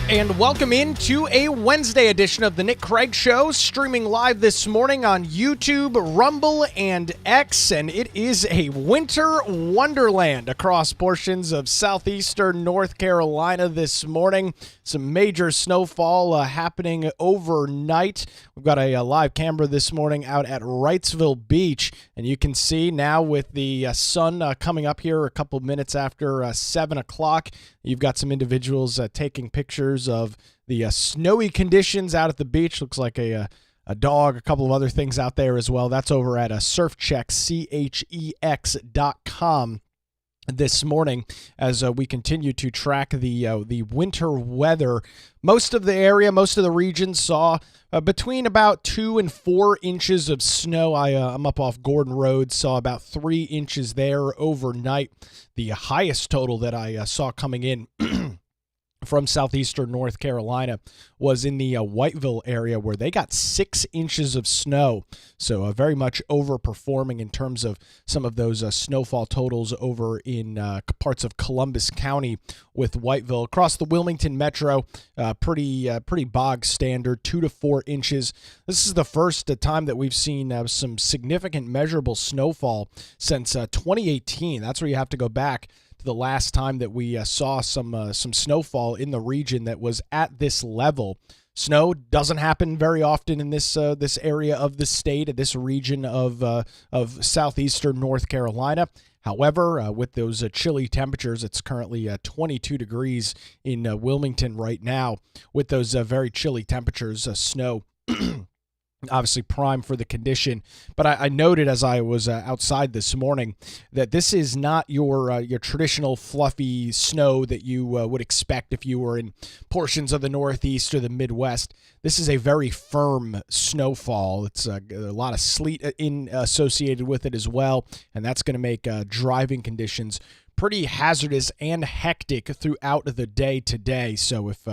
And welcome into a Wednesday edition of the Nick Craig Show, streaming live this morning on YouTube, Rumble, and X. And it is a winter wonderland across portions of southeastern North Carolina this morning. Some major snowfall happening overnight. We've got a live camera this morning out at Wrightsville Beach, and you can see now with the sun coming up here a couple minutes after 7 o'clock, you've got some individuals taking pictures of the snowy conditions out at the beach. Looks like a dog, a couple of other things out there as well. That's over at surfcheck.com this morning as we continue to track the winter weather. Most of the area, most of the region saw between about 2 and 4 inches of snow. I'm up off Gordon Road, saw about 3 inches there overnight. The highest total that I saw coming in from southeastern North Carolina was in the Whiteville area, where they got 6 inches of snow. So very much overperforming in terms of some of those snowfall totals over in parts of Columbus County with Whiteville. Across the Wilmington Metro, pretty bog standard, 2 to 4 inches. This is the first time that we've seen some significant measurable snowfall since 2018. That's where you have to go back to the last time that we saw some snowfall in the region that was at this level. Snow doesn't happen very often in this area of the state, this region of southeastern North Carolina. However, with those chilly temperatures, it's currently 22 degrees in Wilmington right now. With those very chilly temperatures, snow obviously prime for the condition. But I noted as I was outside this morning that this is not your traditional fluffy snow that you would expect if you were in portions of the Northeast or the Midwest. This is a very firm snowfall. It's a lot of sleet associated with it as well, and that's going to make driving conditions pretty hazardous and hectic throughout the day today. So if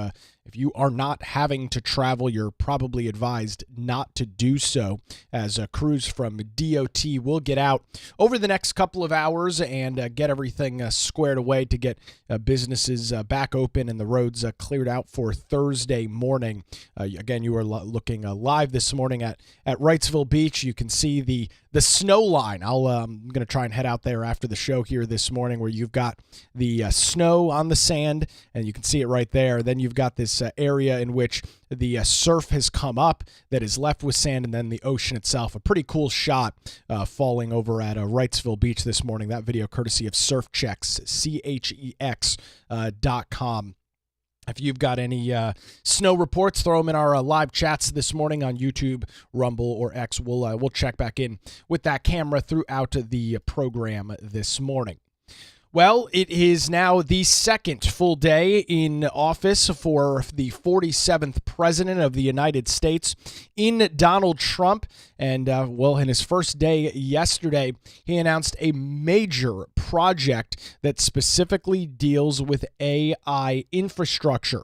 you are not having to travel, you're probably advised not to do so, as crews from DOT will get out over the next couple of hours and get everything squared away to get businesses back open and the roads cleared out for Thursday morning. Again, you are looking live this morning at Wrightsville Beach. You can see the snow line. I'm going to try and head out there after the show here this morning, where you've got the snow on the sand, and you can see it right there. Then you've got this area in which the surf has come up that is left with sand, and then the ocean itself. A pretty cool shot falling over at Wrightsville Beach this morning. That video courtesy of SurfChecks, CHEX.com. If you've got any snow reports, throw them in our live chats this morning on YouTube, Rumble, or X. We'll check back in with that camera throughout the program this morning. Well, it is now the second full day in office for the 47th president of the United States in Donald Trump. And, in his first day yesterday, he announced a major project that specifically deals with AI infrastructure.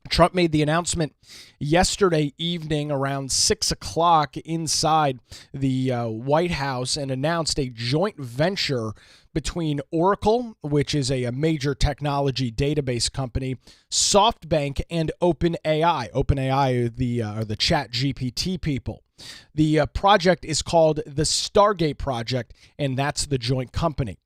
Trump made the announcement yesterday evening around 6 o'clock inside the White House and announced a joint venture between Oracle, which is a major technology database company, SoftBank, and OpenAI. OpenAI are the ChatGPT people. The project is called the Stargate project, and that's the joint company.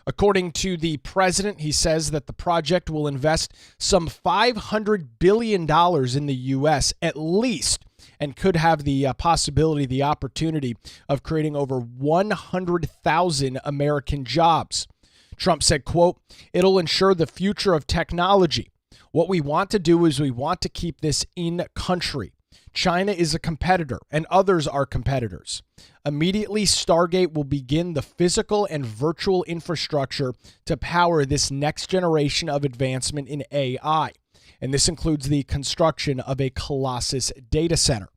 According to the president, he says that the project will invest some $500 billion in the U.S. at least, and could have the possibility, the opportunity of creating over 100,000 American jobs. Trump said, quote, "It'll ensure the future of technology. What we want to do is we want to keep this in country. China is a competitor, and others are competitors. Immediately, Stargate will begin the physical and virtual infrastructure to power this next generation of advancement in AI. And this includes the construction of a Colossus data center."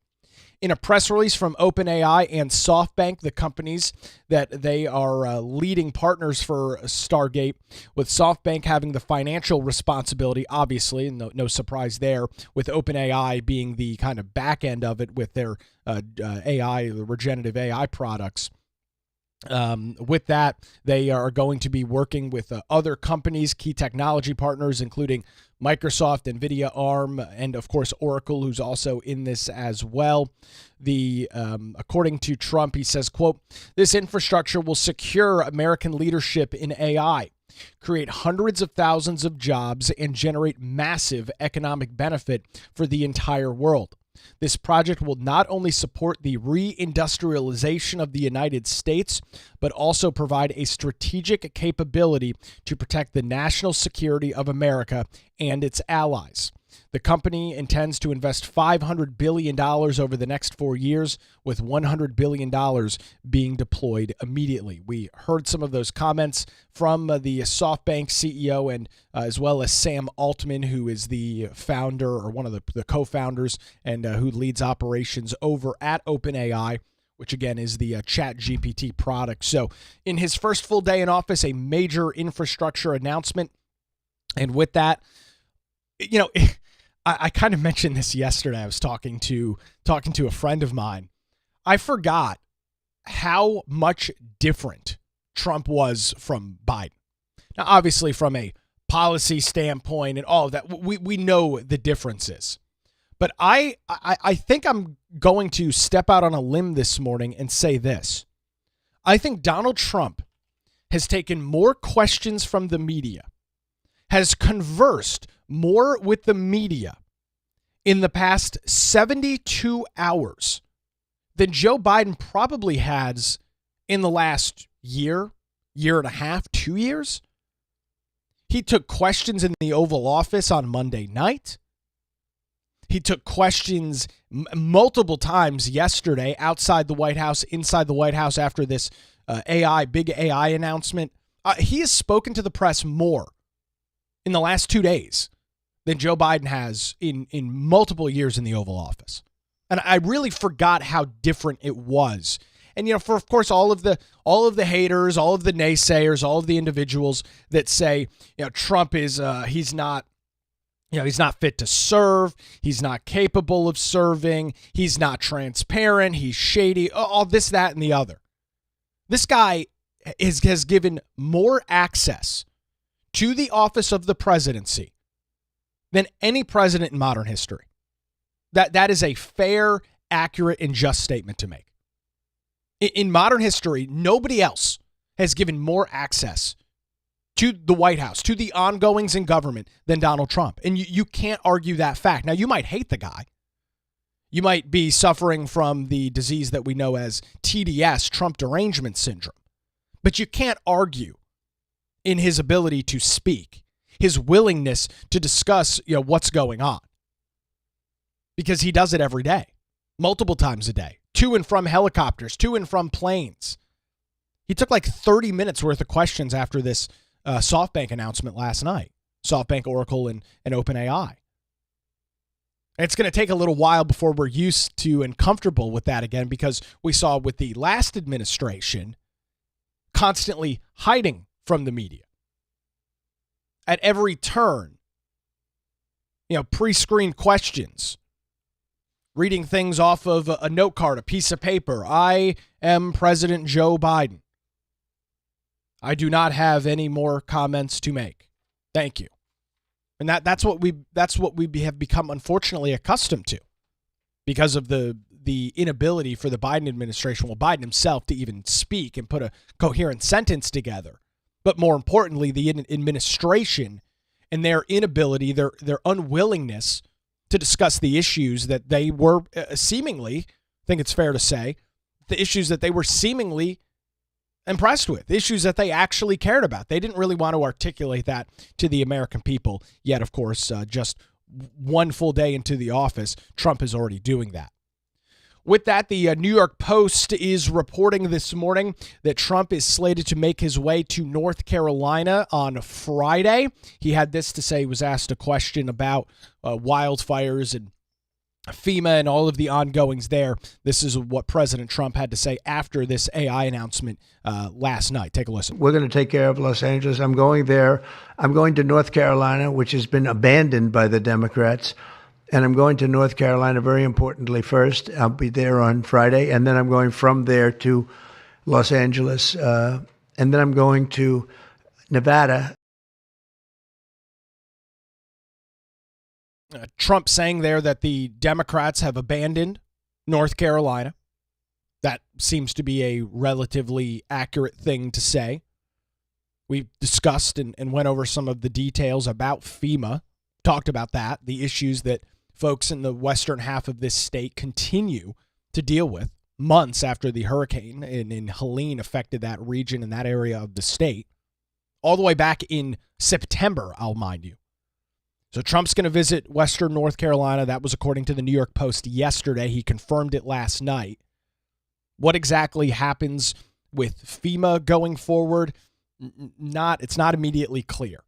In a press release from OpenAI and SoftBank, the companies that they are leading partners for Stargate, with SoftBank having the financial responsibility, obviously, and no surprise there, with OpenAI being the kind of back end of it with their AI, the regenerative AI products. With that, they are going to be working with other companies, key technology partners, including Microsoft, NVIDIA, ARM, and of course Oracle, who's also in this as well. According to Trump, he says, quote, "This infrastructure will secure American leadership in AI, create hundreds of thousands of jobs, and generate massive economic benefit for the entire world. This project will not only support the reindustrialization of the United States, but also provide a strategic capability to protect the national security of America and its allies. The company intends to invest $500 billion over the next 4 years, with $100 billion being deployed immediately." We heard some of those comments from the SoftBank CEO and as well as Sam Altman, who is the founder or one of the co-founders and who leads operations over at OpenAI, which again is the ChatGPT product. So in his first full day in office, a major infrastructure announcement. And with that, you know, I kind of mentioned this yesterday. I was talking to a friend of mine. I forgot how much different Trump was from Biden. Now, obviously, from a policy standpoint and all of that, we know the differences. But I think I'm going to step out on a limb this morning and say this. I think Donald Trump has taken more questions from the media, has conversed more with the media in the past 72 hours than Joe Biden probably has in the last year and a half, 2 years. He took questions in the Oval Office on Monday night. He took questions multiple times yesterday outside the White House, inside the White House after this big AI announcement. He has spoken to the press more in the last 2 days than Joe Biden has in multiple years in the Oval Office. And I really forgot how different it was. And, you know, for, of course, all of the haters, all of the naysayers, all of the individuals that say, you know, Trump is, he's not fit to serve. He's not capable of serving. He's not transparent. He's shady, all this, that, and the other. This guy has given more access to the office of the presidency than any president in modern history. That is a fair, accurate, and just statement to make. In modern history, nobody else has given more access to the White House, to the ongoings in government than Donald Trump. And you can't argue that fact. Now, you might hate the guy. You might be suffering from the disease that we know as TDS, Trump derangement syndrome. But you can't argue in his ability to speak, his willingness to discuss, you know, what's going on. Because he does it every day, multiple times a day, to and from helicopters, to and from planes. He took like 30 minutes worth of questions after this SoftBank announcement last night. SoftBank, Oracle, and OpenAI. It's going to take a little while before we're used to and comfortable with that again, because we saw with the last administration constantly hiding from the media. At every turn, you know, pre-screened questions, reading things off of a note card, a piece of paper. I am President Joe Biden. I do not have any more comments to make. Thank you. And that's what we have become unfortunately accustomed to because of the inability for the Biden administration, well, Biden himself, to even speak and put a coherent sentence together. But more importantly, the administration and their inability, their unwillingness to discuss the issues that they were seemingly, I think it's fair to say, the issues that they were seemingly impressed with, issues that they actually cared about. They didn't really want to articulate that to the American people. Yet, of course, just one full day into the office, Trump is already doing that. With that, the New York Post is reporting this morning that Trump is slated to make his way to North Carolina on Friday. He had this to say. He was asked a question about wildfires and FEMA and all of the ongoings there. This is what President Trump had to say after this AI announcement last night. Take a listen. We're going to take care of Los Angeles. I'm going there. I'm going to North Carolina, which has been abandoned by the Democrats. And I'm going to North Carolina, very importantly, first. I'll be there on Friday. And then I'm going from there to Los Angeles, and then I'm going to Nevada. Trump saying there that the Democrats have abandoned North Carolina. That seems to be a relatively accurate thing to say. We discussed and went over some of the details about FEMA, talked about that, the issues that folks in the western half of this state continue to deal with months after the hurricane in Helene affected that region and that area of the state, all the way back in September, I'll mind you. So Trump's going to visit western North Carolina. That was according to the New York Post yesterday. He confirmed it last night. What exactly happens with FEMA going forward? It's not immediately clear.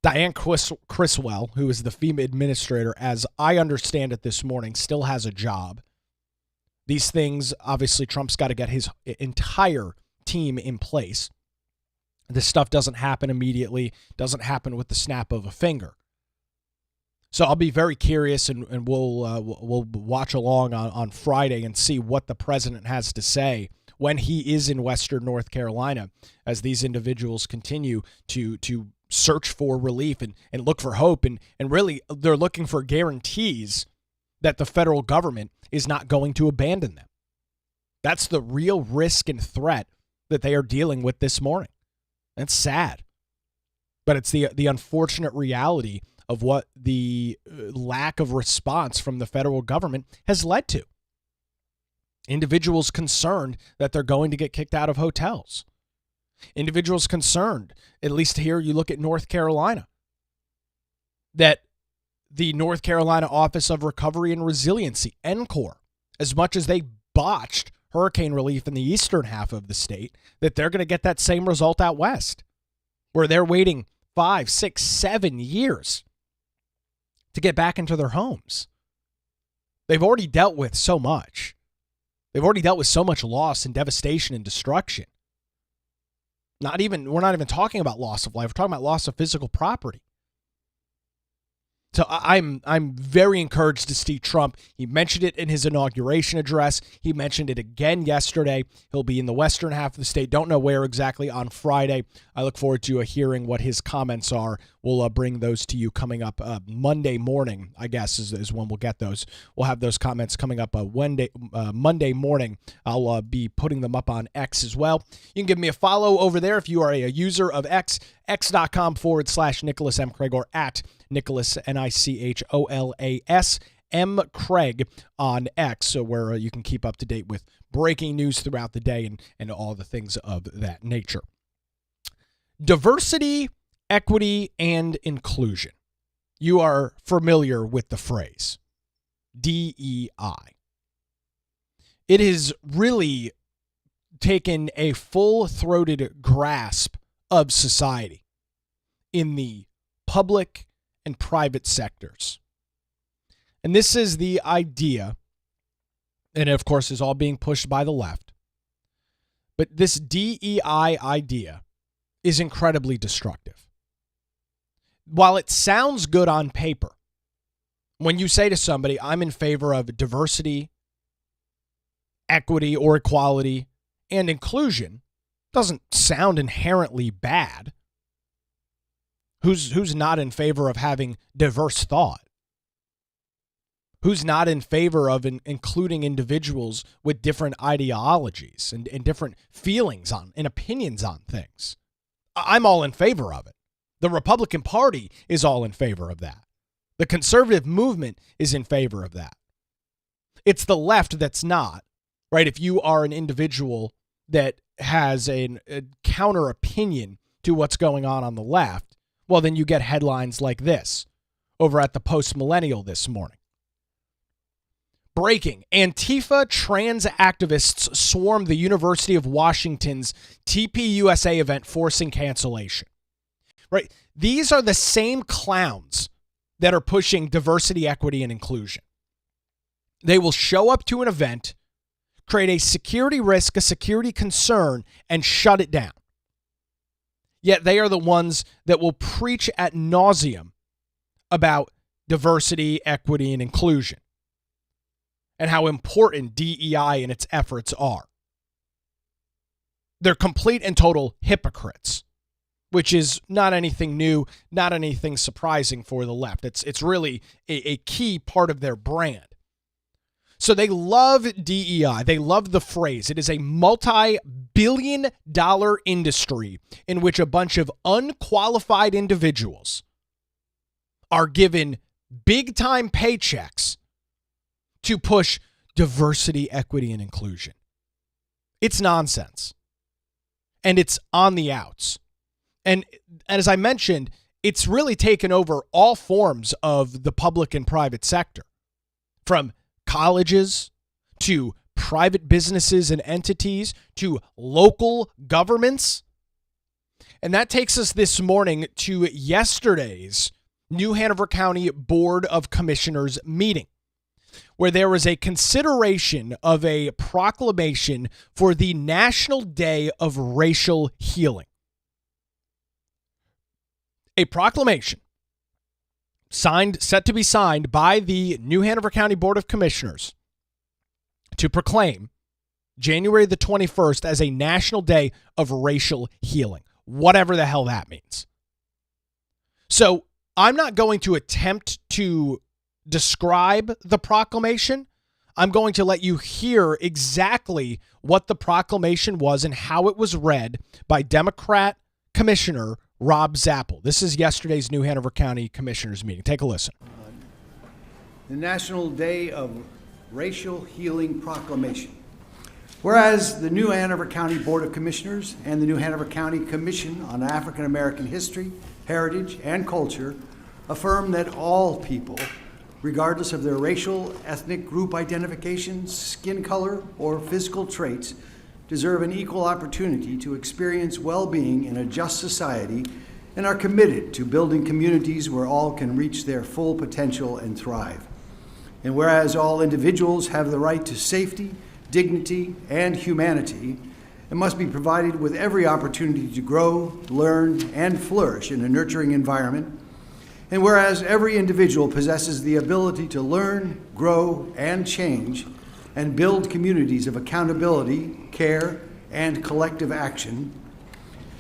Diane Criswell, who is the FEMA administrator, as I understand it this morning, still has a job. These things, obviously, Trump's got to get his entire team in place. This stuff doesn't happen immediately, doesn't happen with the snap of a finger. So I'll be very curious, and we'll watch along on Friday and see what the president has to say when he is in western North Carolina, as these individuals continue to search for relief and look for hope. And really, they're looking for guarantees that the federal government is not going to abandon them. That's the real risk and threat that they are dealing with this morning. That's sad. But it's the unfortunate reality of what the lack of response from the federal government has led to. Individuals concerned that they're going to get kicked out of hotels. Individuals concerned, at least here you look at North Carolina, that the North Carolina Office of Recovery and Resiliency, NCORE, as much as they botched hurricane relief in the eastern half of the state, that they're going to get that same result out west, where they're waiting 5, 6, 7 years to get back into their homes. They've already dealt with so much. They've already dealt with so much loss and devastation and destruction. We're not even talking about loss of life. We're talking about loss of physical property. So I'm very encouraged to see Trump. He mentioned it in his inauguration address. He mentioned it again yesterday. He'll be in the western half of the state. Don't know where exactly on Friday. I look forward to hearing what his comments are. We'll bring those to you coming up Monday morning, I guess, is when we'll get those. We'll have those comments coming up Monday morning. I'll be putting them up on X as well. You can give me a follow over there if you are a user of X, x.com/Nicholas M. Craig, or at Nicholas, Nicholas M. Craig on X, where you can keep up to date with breaking news throughout the day and all the things of that nature. Diversity, equity, and inclusion. You are familiar with the phrase DEI. It has really taken a full-throated grasp of society in the public and private sectors. And this is the idea, and of course is all being pushed by the left, but this DEI idea is incredibly destructive. While it sounds good on paper, when you say to somebody, I'm in favor of diversity, equity or equality, and inclusion, doesn't sound inherently bad. Who's not in favor of having diverse thought? Who's not in favor of including individuals with different ideologies and different feelings on and opinions on things? I'm all in favor of it. The Republican Party is all in favor of that. The conservative movement is in favor of that. It's the left that's not, right? If you are an individual that has a counter opinion to what's going on the left, well, then you get headlines like this over at the Post-Millennial this morning. Breaking: Antifa trans activists swarm the University of Washington's TPUSA event, forcing cancellation. Right? These are the same clowns that are pushing diversity, equity, and inclusion. They will show up to an event, create a security risk, a security concern, and shut it down. Yet they are the ones that will preach ad nauseum about diversity, equity, and inclusion, and how important DEI and its efforts are. They're complete and total hypocrites, which is not anything new, not anything surprising for the left. It's really a key part of their brand. So they love DEI. They love the phrase. It is a multi-billion-dollar industry in which a bunch of unqualified individuals are given big-time paychecks to push diversity, equity, and inclusion. It's nonsense. And it's on the outs. And as I mentioned, it's really taken over all forms of the public and private sector, from colleges to private businesses and entities to local governments. And that takes us this morning to yesterday's New Hanover County Board of Commissioners meeting, where there was a consideration of a proclamation for the National Day of Racial Healing. A proclamation set to be signed by the New Hanover County Board of Commissioners to proclaim January the 21st as a National Day of Racial Healing, whatever the hell that means. So I'm not going to attempt to describe the proclamation. I'm going to let you hear exactly what the proclamation was and how it was read by Democrat Commissioner Rob Zappel. This is yesterday's New Hanover County Commissioners meeting. Take a listen. The National Day of Racial Healing Proclamation. Whereas the New Hanover County Board of Commissioners and the New Hanover County Commission on African American History, Heritage, and Culture affirm that all people, regardless of their racial, ethnic group identifications, skin color, or physical traits, deserve an equal opportunity to experience well-being in a just society and are committed to building communities where all can reach their full potential and thrive. And whereas all individuals have the right to safety, dignity, and humanity, and must be provided with every opportunity to grow, learn, and flourish in a nurturing environment. And whereas every individual possesses the ability to learn, grow, and change, and build communities of accountability, care, and collective action.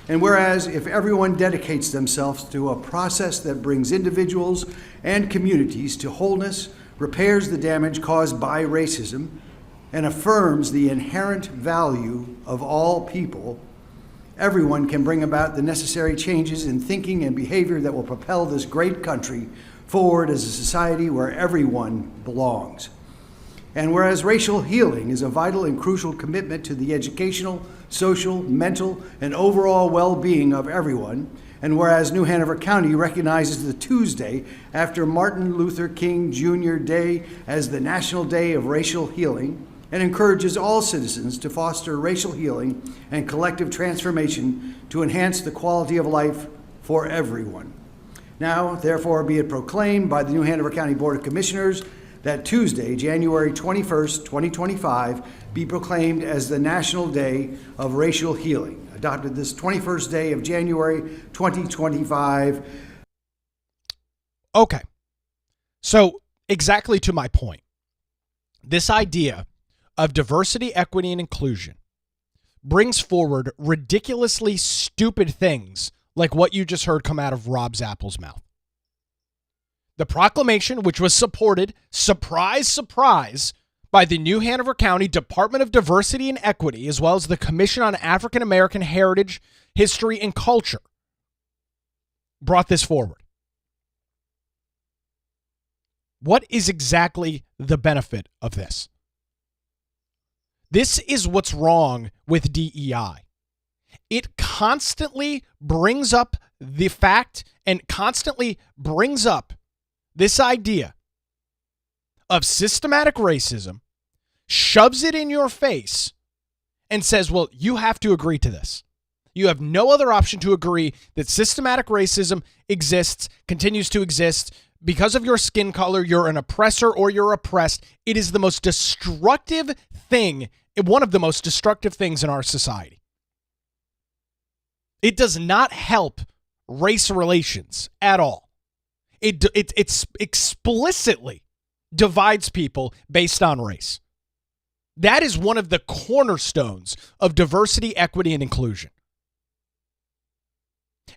And whereas if everyone dedicates themselves to a process that brings individuals and communities to wholeness, repairs the damage caused by racism, and affirms the inherent value of all people, everyone can bring about the necessary changes in thinking and behavior that will propel this great country forward as a society where everyone belongs. And whereas racial healing is a vital and crucial commitment to the educational, social, mental, and overall well-being of everyone, and whereas New Hanover County recognizes the Tuesday after Martin Luther King Jr. Day as the National Day of Racial Healing, and encourages all citizens to foster racial healing and collective transformation to enhance the quality of life for everyone. Now, therefore, be it proclaimed by the New Hanover County Board of Commissioners that Tuesday, January 21st, 2025, be proclaimed as the National Day of Racial Healing, adopted this 21st day of January 2025. Okay. So, exactly to my point, this idea of diversity, equity, and inclusion brings forward ridiculously stupid things like what you just heard come out of Rob Zappel's mouth. The proclamation, which was supported, surprise, surprise, by the New Hanover County Department of Diversity and Equity, as well as the Commission on African American Heritage, History, and Culture, brought this forward. What is exactly the benefit of this? This is what's wrong with DEI. It constantly brings up the fact and constantly brings up this idea of systematic racism, shoves it in your face, and says, well, you have to agree to this. You have no other option to agree that systematic racism exists, continues to exist. Because of your skin color, you're an oppressor or you're oppressed. It is the most destructive thing, one of the most destructive things in our society. It does not help race relations at all. It explicitly divides people based on race. That is one of the cornerstones of diversity, equity, and inclusion.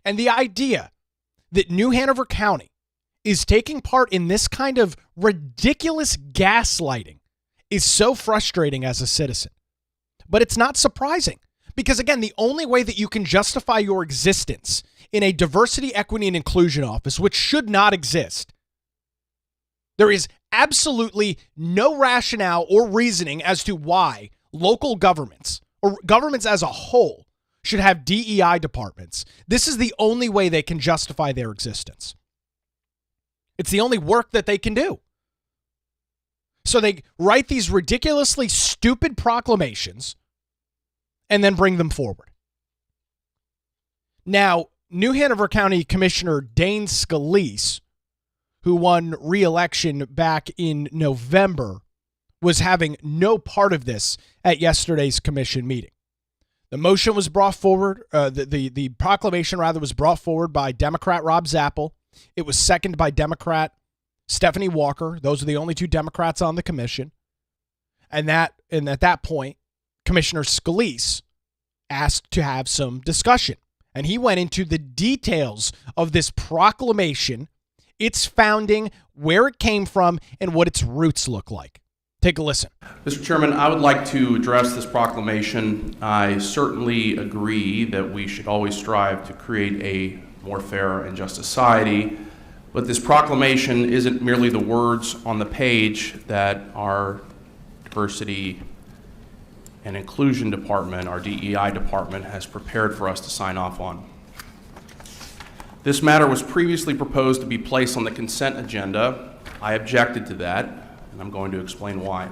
And the idea that New Hanover County is taking part in this kind of ridiculous gaslighting is so frustrating as a citizen. But it's not surprising because, again, the only way that you can justify your existence in a diversity, equity, and inclusion office, which should not exist, there is absolutely no rationale or reasoning as to why local governments or governments as a whole should have DEI departments. This is the only way they can justify their existence. It's the only work that they can do. So they write these ridiculously stupid proclamations and then bring them forward. Now, New Hanover County Commissioner Dane Scalise, who won re-election back in November, was having no part of this at yesterday's commission meeting. The motion was brought forward, the proclamation rather was brought forward by Democrat Rob Zappel. It was seconded by Democrat Stephanie Walker. Those are the only two Democrats on the commission. And at that point, Commissioner Scalise asked to have some discussion. And he went into the details of this proclamation, its founding, where it came from, and what its roots look like. Take a listen. Mr. Chairman, I would like to address this proclamation. I certainly agree that we should always strive to create a more fair and just society, but this proclamation isn't merely the words on the page that our diversity and inclusion department, our DEI department, has prepared for us to sign off on. This matter was previously proposed to be placed on the consent agenda. I objected to that, and I'm going to explain why.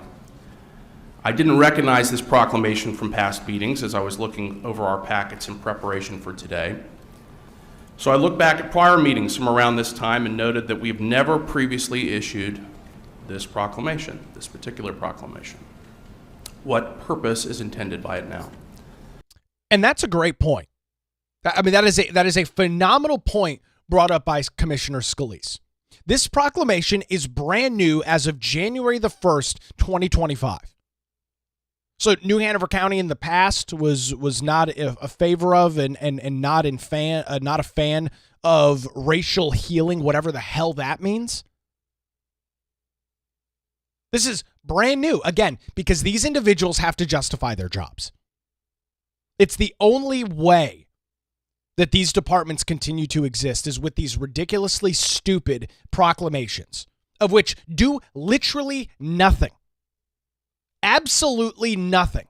I didn't recognize this proclamation from past meetings as I was looking over our packets in preparation for today. So I looked back at prior meetings from around this time and noted that we've never previously issued this proclamation, this particular proclamation. What purpose is intended by it now? And that's a great point. I mean, that is a phenomenal point brought up by Commissioner Scalise. This proclamation is brand new as of January the 1st, 2025. So New Hanover County in the past was not a favor of and not a fan of racial healing, whatever the hell that means. This is brand new, again, because these individuals have to justify their jobs. It's the only way that these departments continue to exist is with these ridiculously stupid proclamations, of which do literally nothing. Absolutely nothing.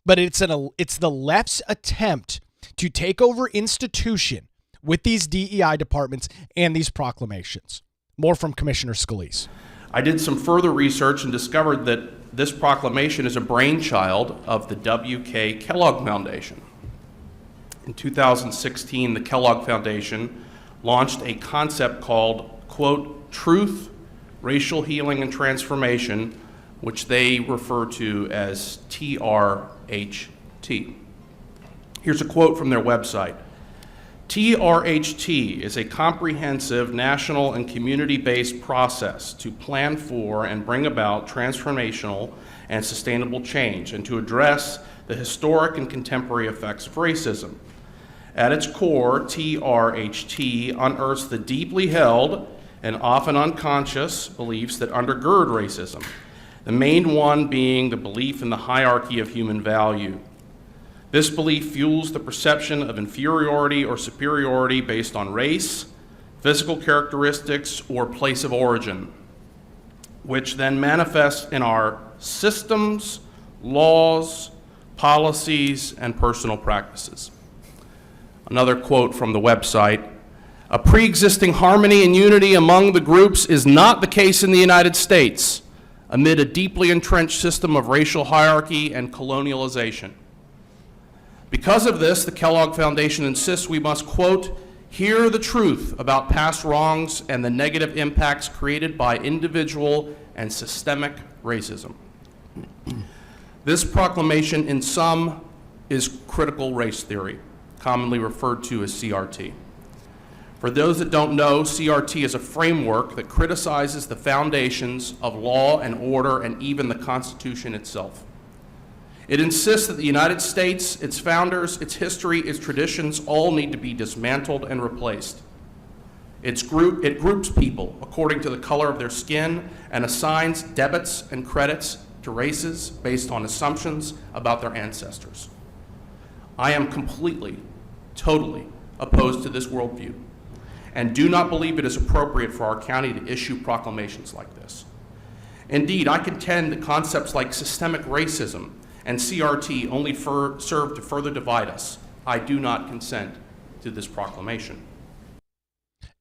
But it's the left's attempt to take over institution with these DEI departments and these proclamations. More from Commissioner Scalise. I did some further research and discovered that this proclamation is a brainchild of the W.K. Kellogg Foundation. In 2016, the Kellogg Foundation launched a concept called, quote, Truth, Racial Healing and Transformation, which they refer to as TRHT. Here's a quote from their website. TRHT is a comprehensive national and community-based process to plan for and bring about transformational and sustainable change and to address the historic and contemporary effects of racism. At its core, TRHT unearths the deeply held and often unconscious beliefs that undergird racism, the main one being the belief in the hierarchy of human value. This belief fuels the perception of inferiority or superiority based on race, physical characteristics, or place of origin, which then manifests in our systems, laws, policies, and personal practices. Another quote from the website, a pre-existing harmony and unity among the groups is not the case in the United States, amid a deeply entrenched system of racial hierarchy and colonialization. Because of this, the Kellogg Foundation insists we must, quote, hear the truth about past wrongs and the negative impacts created by individual and systemic racism. This proclamation, in sum, is critical race theory, commonly referred to as CRT. For those that don't know, CRT is a framework that criticizes the foundations of law and order and even the Constitution itself. It insists that the United States, its founders, its history, its traditions all need to be dismantled and replaced. It groups people according to the color of their skin and assigns debits and credits to races based on assumptions about their ancestors. I am completely, totally opposed to this worldview and do not believe it is appropriate for our county to issue proclamations like this. Indeed, I contend that concepts like systemic racism and CRT only serve to further divide us. I do not consent to this proclamation.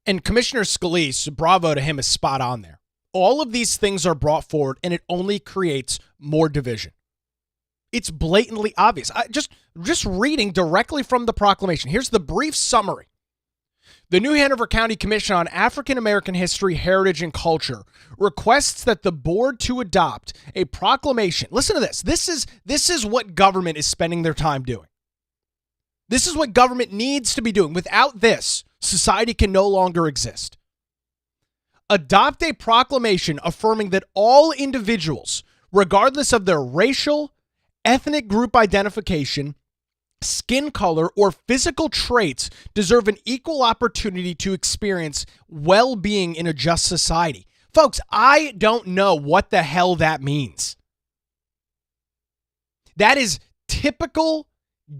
And Commissioner Scalise, bravo to him, is spot on there. All of these things are brought forward, and it only creates more division. It's blatantly obvious. Just reading directly from the proclamation. Here's the brief summary. The New Hanover County Commission on African American History, Heritage, and Culture requests that the board to adopt a proclamation. Listen to this. This is what government is spending their time doing. This is what government needs to be doing. Without this, society can no longer exist. Adopt a proclamation affirming that all individuals, regardless of their racial, ethnic group identification, skin color, or physical traits, deserve an equal opportunity to experience well-being in a just society. Folks, I don't know what the hell that means. That is typical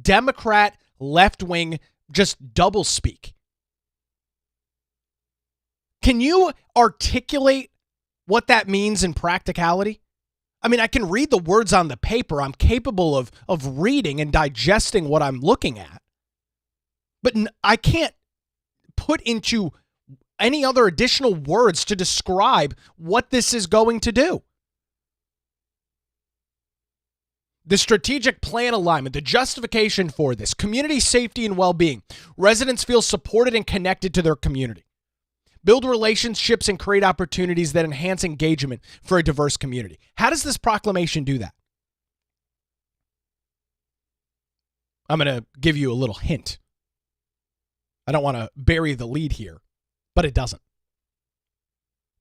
Democrat left-wing just doublespeak. Can you articulate what that means in practicality? I mean, I can read the words on the paper. I'm capable of reading and digesting what I'm looking at. But I can't put into any other additional words to describe what this is going to do. The strategic plan alignment, the justification for this, community safety and well-being. Residents feel supported and connected to their community. Build relationships and create opportunities that enhance engagement for a diverse community. How does this proclamation do that? I'm going to give you a little hint. I don't want to bury the lead here, but it doesn't.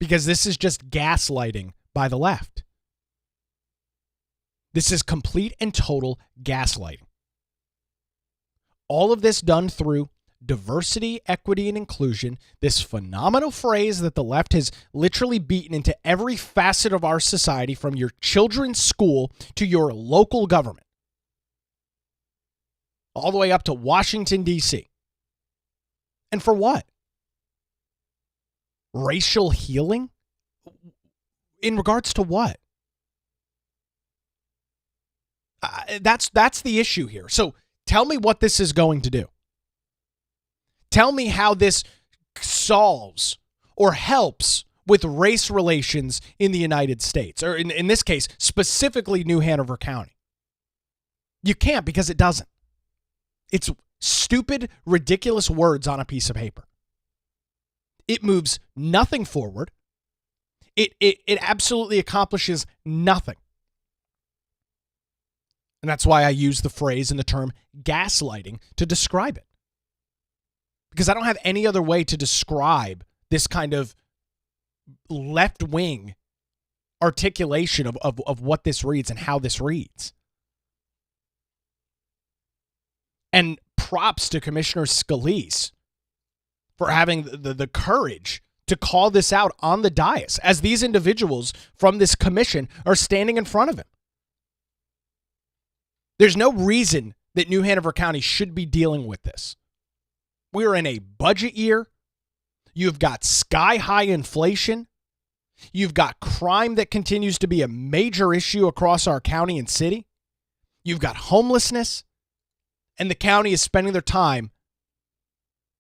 Because this is just gaslighting by the left. This is complete and total gaslighting. All of this done through diversity, equity, and inclusion, this phenomenal phrase that the left has literally beaten into every facet of our society, from your children's school to your local government, all the way up to Washington, D.C. And for what? Racial healing? In regards to what? That's the issue here. So tell me what this is going to do. Tell me how this solves or helps with race relations in the United States, or in this case, specifically New Hanover County. You can't, because it doesn't. It's stupid, ridiculous words on a piece of paper. It moves nothing forward. It absolutely accomplishes nothing. And that's why I use the phrase and the term gaslighting to describe it. Because I don't have any other way to describe this kind of left-wing articulation of what this reads and how this reads. And props to Commissioner Scalise for having the courage to call this out on the dais as these individuals from this commission are standing in front of him. There's no reason that New Hanover County should be dealing with this. We're in a budget year. You've got sky-high inflation. You've got crime that continues to be a major issue across our county and city. You've got homelessness. And the county is spending their time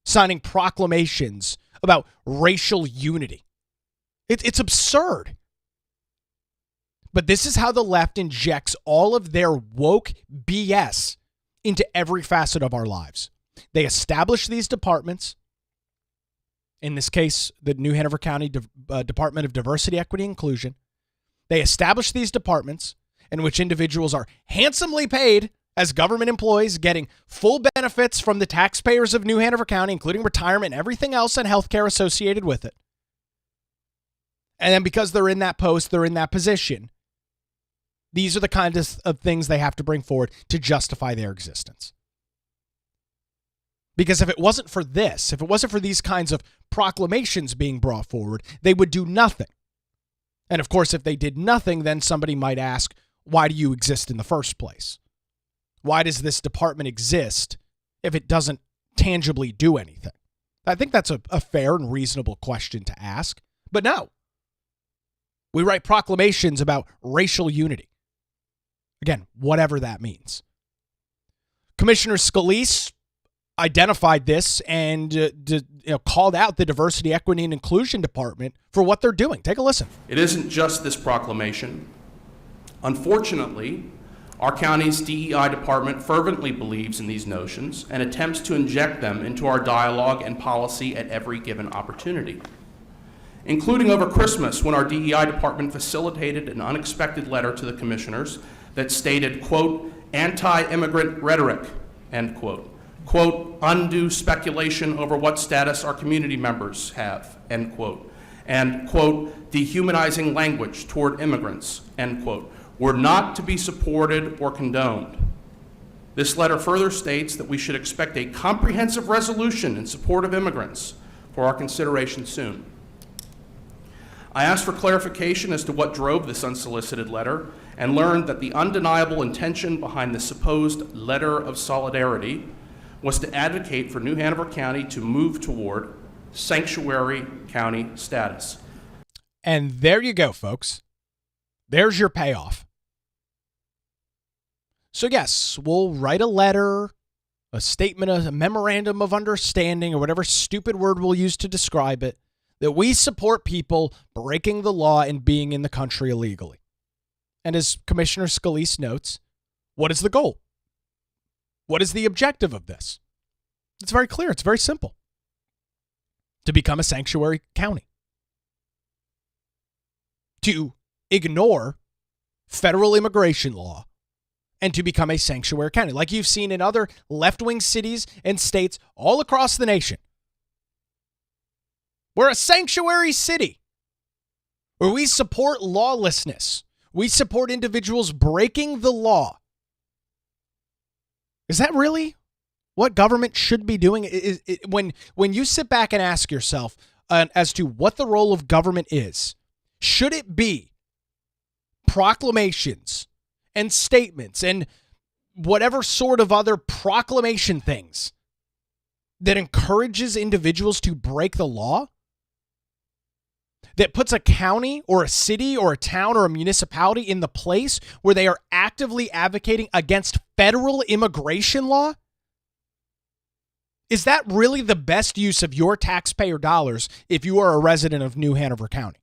signing proclamations about racial unity. It's absurd. But this is how the left injects all of their woke BS into every facet of our lives. They establish these departments, in this case, the New Hanover County Department of Diversity, Equity, and Inclusion. They establish these departments in which individuals are handsomely paid as government employees getting full benefits from the taxpayers of New Hanover County, including retirement and everything else and healthcare associated with it. And then because they're in that post, they're in that position, these are the kinds of things they have to bring forward to justify their existence. Because if it wasn't for this, if it wasn't for these kinds of proclamations being brought forward, they would do nothing. And of course, if they did nothing, then somebody might ask, why do you exist in the first place? Why does this department exist if it doesn't tangibly do anything? I think that's a fair and reasonable question to ask. But no. We write proclamations about racial unity. Again, whatever that means. Commissioner Scalise identified this and called out the Diversity, Equity, and Inclusion Department for what they're doing. Take a listen. It isn't just this proclamation. Unfortunately, our county's DEI department fervently believes in these notions and attempts to inject them into our dialogue and policy at every given opportunity, including over Christmas when our DEI department facilitated an unexpected letter to the commissioners that stated, quote, anti-immigrant rhetoric, end quote, quote, undue speculation over what status our community members have, end quote, and, quote, dehumanizing language toward immigrants, end quote, were not to be supported or condoned. This letter further states that we should expect a comprehensive resolution in support of immigrants for our consideration soon. I asked for clarification as to what drove this unsolicited letter and learned that the undeniable intention behind the supposed letter of solidarity was to advocate for New Hanover County to move toward sanctuary county status. And there you go, folks. There's your payoff. So yes, we'll write a letter, a statement, a memorandum of understanding, or whatever stupid word we'll use to describe it, that we support people breaking the law and being in the country illegally. And as Commissioner Scalise notes, what is the goal? What is the objective of this? It's very clear. It's very simple. To become a sanctuary county. To ignore federal immigration law and to become a sanctuary county, like you've seen in other left-wing cities and states all across the nation. We're a sanctuary city where we support lawlessness. We support individuals breaking the law. Is that really what government should be doing? When you sit back and ask yourself as to what the role of government is, should it be proclamations and statements and whatever sort of other proclamation things that encourages individuals to break the law? That puts a county or a city or a town or a municipality in the place where they are actively advocating against federal immigration law? Is that really the best use of your taxpayer dollars if you are a resident of New Hanover County?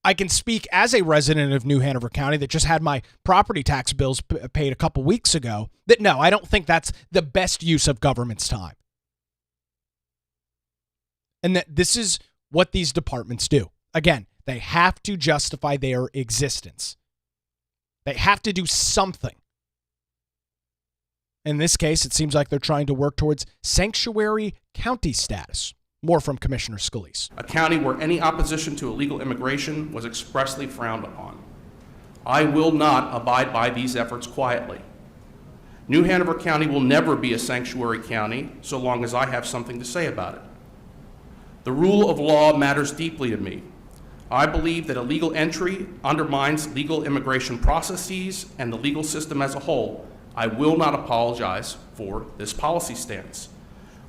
I can speak as a resident of New Hanover County that just had my property tax bills paid a couple weeks ago, that no, I don't think that's the best use of government's time. And that this is what these departments do. Again, they have to justify their existence. They have to do something. In this case, it seems like they're trying to work towards sanctuary county status. More from Commissioner Scalise. A county where any opposition to illegal immigration was expressly frowned upon. I will not abide by these efforts quietly. New Hanover County will never be a sanctuary county so long as I have something to say about it. The rule of law matters deeply to me. I believe that illegal entry undermines legal immigration processes and the legal system as a whole. I will not apologize for this policy stance.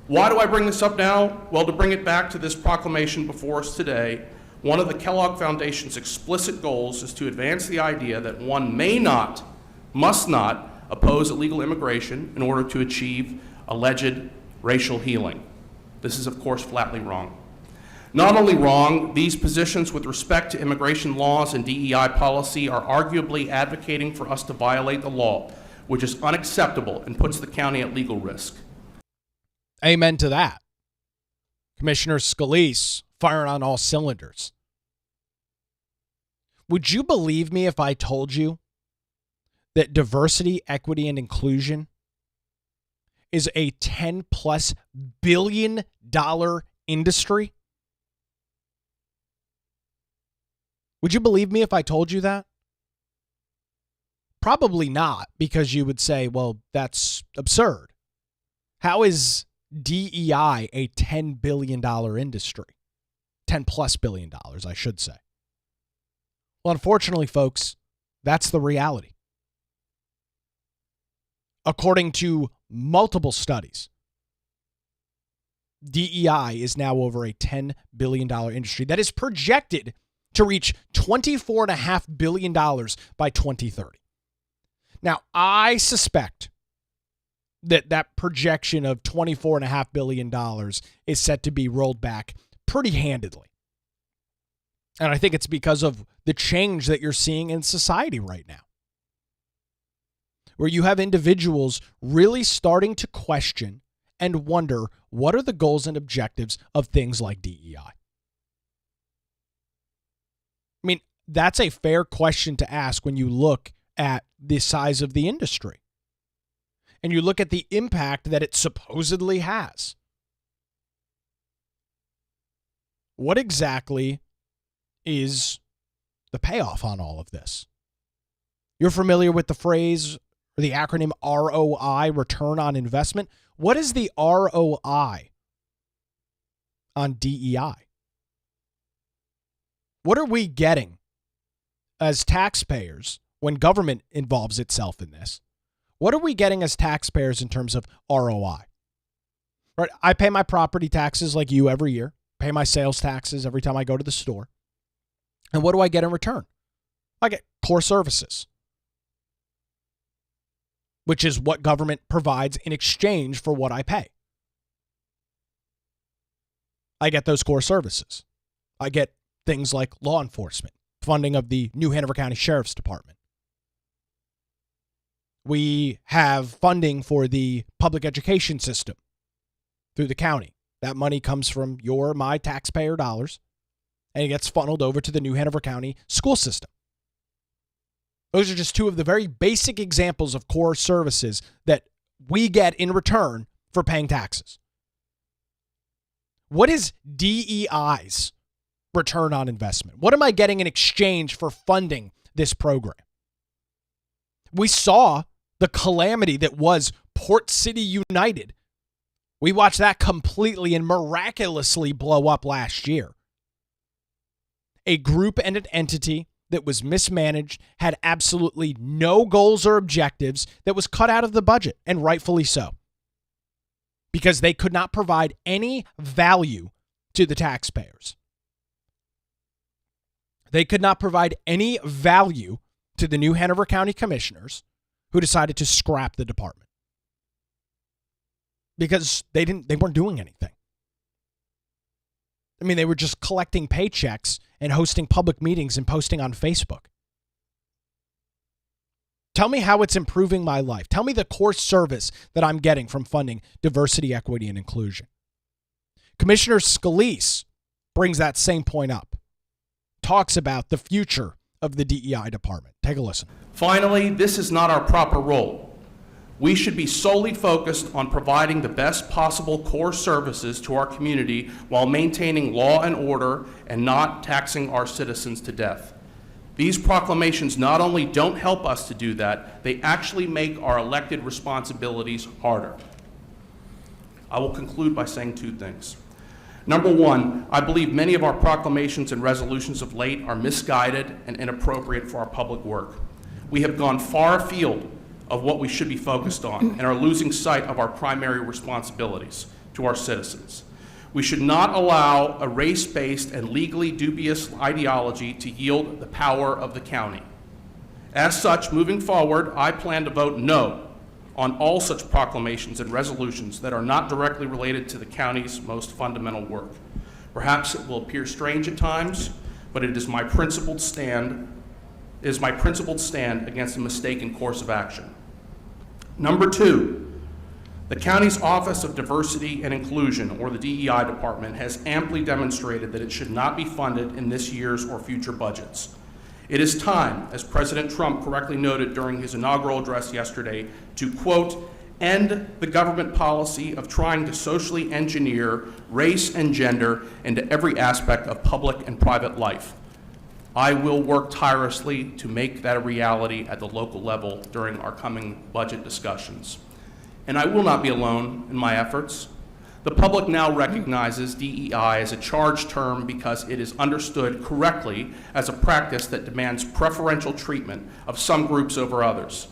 Why do I bring this up now? Well, to bring it back to this proclamation before us today, one of the Kellogg Foundation's explicit goals is to advance the idea that one may not, must not, oppose illegal immigration in order to achieve alleged racial healing. This is, of course, flatly wrong. Not only wrong, these positions with respect to immigration laws and DEI policy are arguably advocating for us to violate the law, which is unacceptable and puts the county at legal risk. Amen to that. Commissioner Scalise firing on all cylinders. Would you believe me if I told you that diversity, equity, and inclusion is a $10+ billion industry? Would you believe me if I told you that? Probably not, because you would say, well, that's absurd. How is DEI a $10 billion industry? $10+ billion, I should say. Well, unfortunately, folks, that's the reality. According to multiple studies, DEI is now over a $10 billion industry that is projected to reach $24.5 billion by 2030. Now, I suspect that projection of $24.5 billion is set to be rolled back pretty handedly. And I think it's because of the change that you're seeing in society right now, where you have individuals really starting to question and wonder, what are the goals and objectives of things like DEI? I mean, that's a fair question to ask when you look at the size of the industry and you look at the impact that it supposedly has. What exactly is the payoff on all of this? You're familiar with the phrase or the acronym ROI, return on investment. What is the ROI on DEI? What are we getting as taxpayers when government involves itself in this? What are we getting as taxpayers in terms of ROI? Right? I pay my property taxes like you every year, pay my sales taxes every time I go to the store. And what do I get in return? I get core services, which is what government provides in exchange for what I pay. I get those core services. I get things like law enforcement, funding of the New Hanover County Sheriff's Department. We have funding for the public education system through the county. That money comes from my taxpayer dollars, and it gets funneled over to the New Hanover County school system. Those are just two of the very basic examples of core services that we get in return for paying taxes. What is DEI's return on investment? What am I getting in exchange for funding this program? We saw the calamity that was Port City United. We watched that completely and miraculously blow up last year. A group and an entity that was mismanaged, had absolutely no goals or objectives, that was cut out of the budget, and rightfully so, because they could not provide any value to the taxpayers. They could not provide any value to the New Hanover County Commissioners, who decided to scrap the department because they weren't doing anything. I mean, they were just collecting paychecks and hosting public meetings and posting on Facebook. Tell me how it's improving my life. Tell me the core service that I'm getting from funding diversity, equity, and inclusion. Commissioner Scalise brings that same point up, talks about the future of the DEI department. Take a listen. Finally, this is not our proper role. We should be solely focused on providing the best possible core services to our community while maintaining law and order and not taxing our citizens to death. These proclamations not only don't help us to do that, they actually make our elected responsibilities harder. I will conclude by saying two things. Number one, I believe many of our proclamations and resolutions of late are misguided and inappropriate for our public work. We have gone far afield of what we should be focused on and are losing sight of our primary responsibilities to our citizens. We should not allow a race-based and legally dubious ideology to yield the power of the county. As such, moving forward, I plan to vote no on all such proclamations and resolutions that are not directly related to the county's most fundamental work. Perhaps it will appear strange at times, but it is my principled stand against a mistaken course of action. Number two, the county's Office of Diversity and Inclusion, or the DEI department, has amply demonstrated that it should not be funded in this year's or future budgets. It is time, as President Trump correctly noted during his inaugural address yesterday, to, quote, end the government policy of trying to socially engineer race and gender into every aspect of public and private life. I will work tirelessly to make that a reality at the local level during our coming budget discussions. And I will not be alone in my efforts. The public now recognizes DEI as a charged term because it is understood correctly as a practice that demands preferential treatment of some groups over others.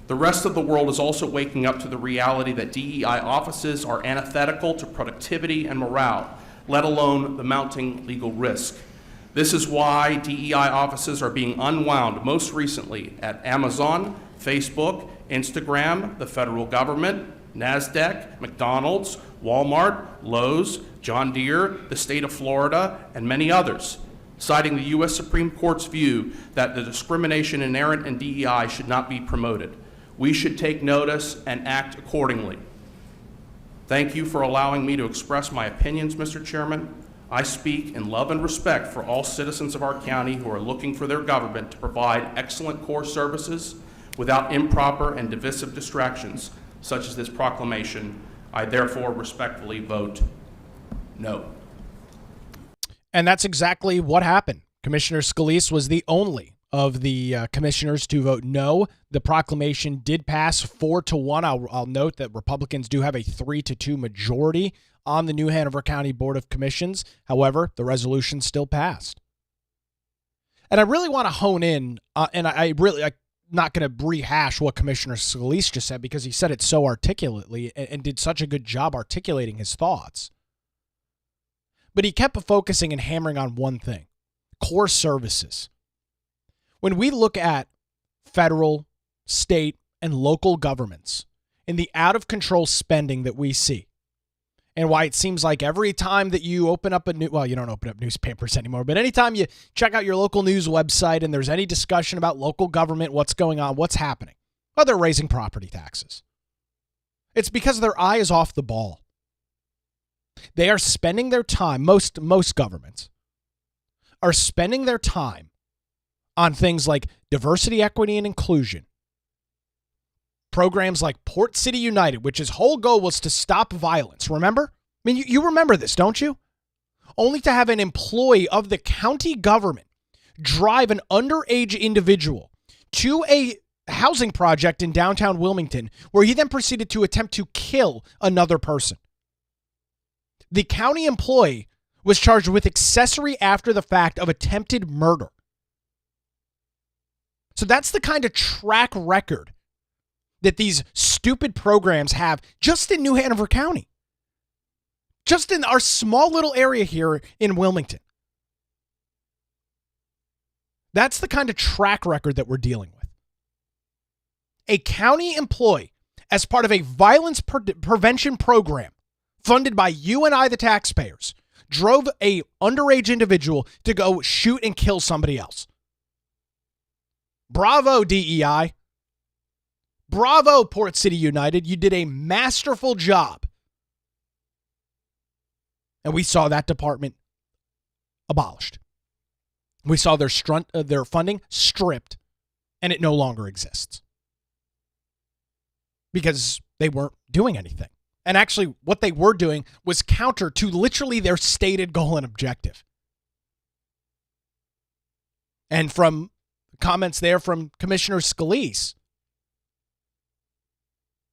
The rest of the world is also waking up to the reality that DEI offices are antithetical to productivity and morale, let alone the mounting legal risk. This is why DEI offices are being unwound most recently at Amazon, Facebook, Instagram, the federal government, NASDAQ, McDonald's, Walmart, Lowe's, John Deere, the state of Florida, and many others, citing the U.S. Supreme Court's view that the discrimination inherent in DEI should not be promoted. We should take notice and act accordingly. Thank you for allowing me to express my opinions, Mr. Chairman. I speak in love and respect for all citizens of our county who are looking for their government to provide excellent core services without improper and divisive distractions, such as this proclamation. I therefore respectfully vote no. And that's exactly what happened. Commissioner Scalise was the only of the commissioners to vote no. The proclamation did pass 4-1. I'll note that Republicans do have a 3-2 majority on the New Hanover County Board of Commissions. However, the resolution still passed. And I really want to hone in, and I'm not going to rehash what Commissioner Scalise just said because he said it so articulately and did such a good job articulating his thoughts. But he kept focusing and hammering on one thing: core services. When we look at federal, state, and local governments and the out-of-control spending that we see, and why it seems like every time that you open up you don't open up newspapers anymore, but anytime you check out your local news website and there's any discussion about local government, what's going on, what's happening, well, they're raising property taxes. It's because their eye is off the ball. They are spending their time, most governments are spending their time on things like diversity, equity, and inclusion. Programs like Port City United, which his whole goal was to stop violence. Remember? I mean, you remember this, don't you? Only to have an employee of the county government drive an underage individual to a housing project in downtown Wilmington, where he then proceeded to attempt to kill another person. The county employee was charged with accessory after the fact of attempted murder. So that's the kind of track record that these stupid programs have just in New Hanover County. Just in our small little area here in Wilmington. That's the kind of track record that we're dealing with. A county employee, as part of a violence prevention program funded by you and I, the taxpayers, drove a underage individual to go shoot and kill somebody else. Bravo, DEI. Bravo, Port City United. You did a masterful job. And we saw that department abolished. We saw their funding stripped, and it no longer exists. Because they weren't doing anything. And actually, what they were doing was counter to literally their stated goal and objective. And from comments there from Commissioner Scalise,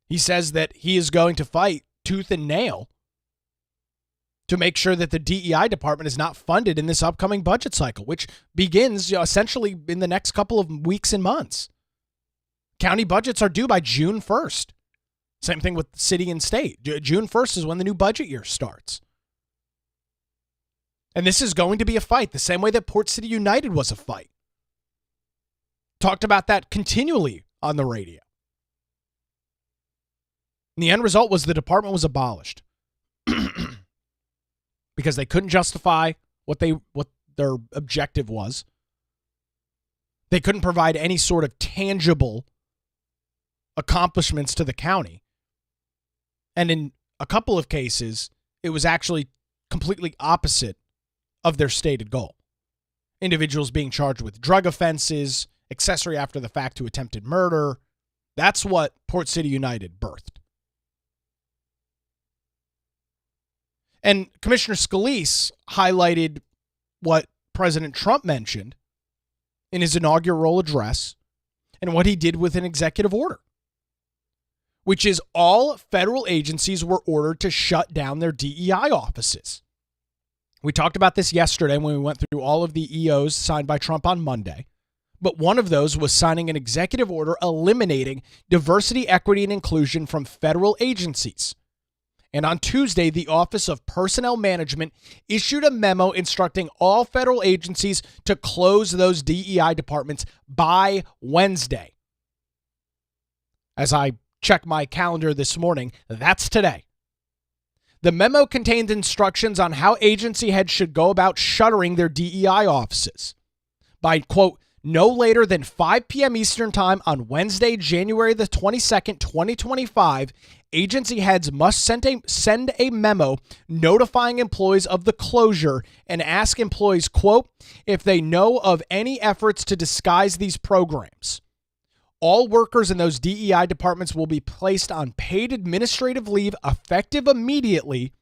he says that he is going to fight tooth and nail to make sure that the DEI department is not funded in this upcoming budget cycle, which begins essentially in the next couple of weeks and months. County budgets are due by June 1st. Same thing with city and state. June 1st is when the new budget year starts. And this is going to be a fight, the same way that Port City United was a fight. Talked about that continually on the radio. And the end result was the department was abolished. Because they couldn't justify what their objective was. They couldn't provide any sort of tangible accomplishments to the county. And in a couple of cases, it was actually completely opposite of their stated goal. individuals being charged with drug offenses, accessory after the fact to attempted murder. That's what Port City United birthed. And Commissioner Scalise highlighted what President Trump mentioned in his inaugural address and what he did with an executive order, which is all federal agencies were ordered to shut down their DEI offices. We talked about this yesterday when we went through all of the EOs signed by Trump on Monday. But one of those was signing an executive order eliminating diversity, equity, and inclusion from federal agencies. And on Tuesday, the Office of Personnel Management issued a memo instructing all federal agencies to close those DEI departments by Wednesday. As I check my calendar this morning, that's today. The memo contained instructions on how agency heads should go about shuttering their DEI offices by, quote, no later than 5 p.m. Eastern Time on Wednesday, January the 22nd, 2025, agency heads must send a memo notifying employees of the closure and ask employees, quote, if they know of any efforts to disguise these programs. All workers in those DEI departments will be placed on paid administrative leave effective immediately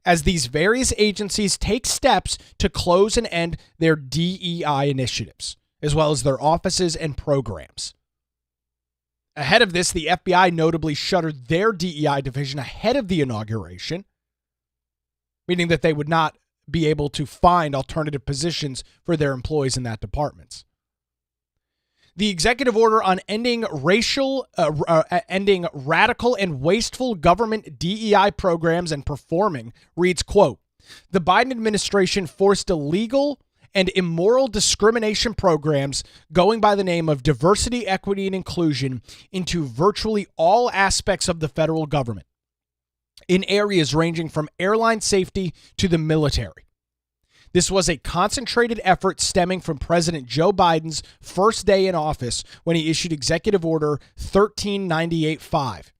as these various agencies take steps to close and end their DEI initiatives, as well as their offices and programs. Ahead of this, the FBI notably shuttered their DEI division ahead of the inauguration, meaning that they would not be able to find alternative positions for their employees in that department. The executive order on ending radical and wasteful government DEI programs and performing reads, quote, the Biden administration forced illegal and immoral discrimination programs going by the name of diversity, equity, and inclusion into virtually all aspects of the federal government in areas ranging from airline safety to the military. This was a concentrated effort stemming from President Joe Biden's first day in office when he issued Executive Order 13985,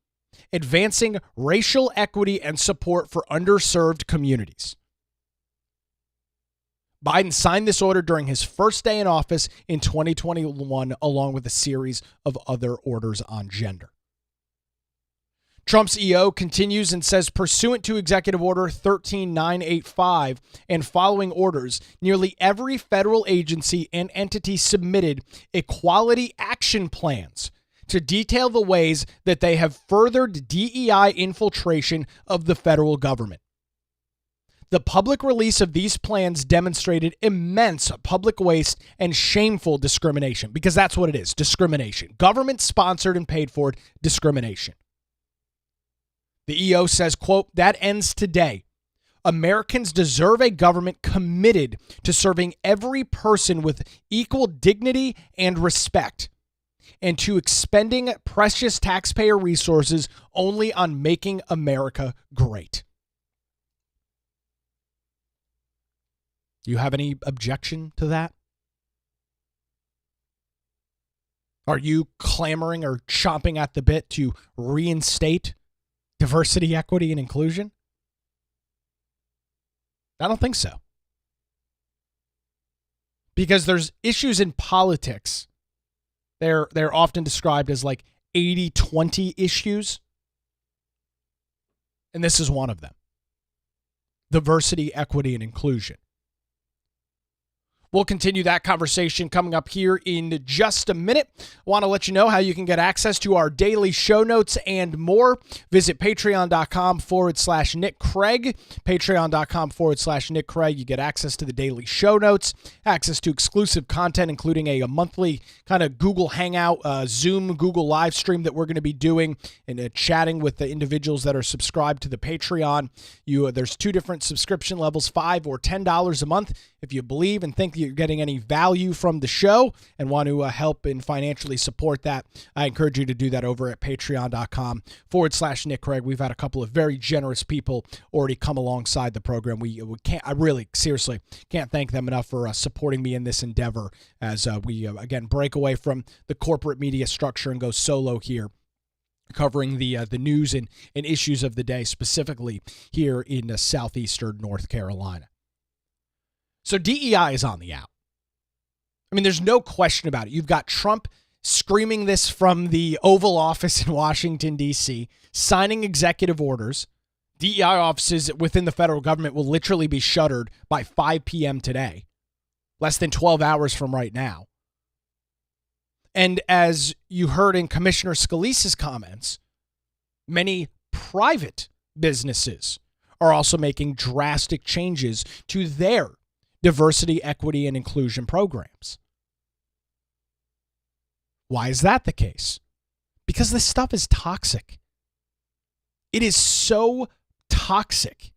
advancing racial equity and support for underserved communities. Biden signed this order during his first day in office in 2021, along with a series of other orders on gender. Trump's EO continues and says, pursuant to Executive Order 13985 and following orders, nearly every federal agency and entity submitted equality action plans to detail the ways that they have furthered DEI infiltration of the federal government. The public release of these plans demonstrated immense public waste and shameful discrimination, because that's what it is, discrimination. Government-sponsored and paid for discrimination. The EO says, quote, that ends today. Americans deserve a government committed to serving every person with equal dignity and respect, and to expending precious taxpayer resources only on making America great. Do you have any objection to that? Are you clamoring or chomping at the bit to reinstate diversity, equity, and inclusion? I don't think so. Because there's issues in politics. They're often described as like 80-20 issues. And this is one of them. Diversity, equity, and inclusion. We'll continue that conversation coming up here in just a minute. I want to let you know how you can get access to our daily show notes and more. Visit patreon.com/Nick Craig. Patreon.com/Nick Craig. You get access to the daily show notes, access to exclusive content, including a monthly kind of Google Hangout, Zoom, Google live stream that we're going to be doing and chatting with the individuals that are subscribed to the Patreon. There's two different subscription levels, $5 or $10 a month. If you believe and think you're getting any value from the show and want to help and financially support that, I encourage you to do that over at patreon.com/Nick Craig. We've had a couple of very generous people already come alongside the program. I really seriously can't thank them enough for supporting me in this endeavor as we again break away from the corporate media structure and go solo here, covering the news and issues of the day, specifically here in southeastern North Carolina. So DEI is on the out. I mean, there's no question about it. You've got Trump screaming this from the Oval Office in Washington, D.C., signing executive orders. DEI offices within the federal government will literally be shuttered by 5 p.m. today, less than 12 hours from right now. And as you heard in Commissioner Scalise's comments, many private businesses are also making drastic changes to their diversity, equity, and inclusion programs. Why is that the case? Because this stuff is toxic. It is so toxic.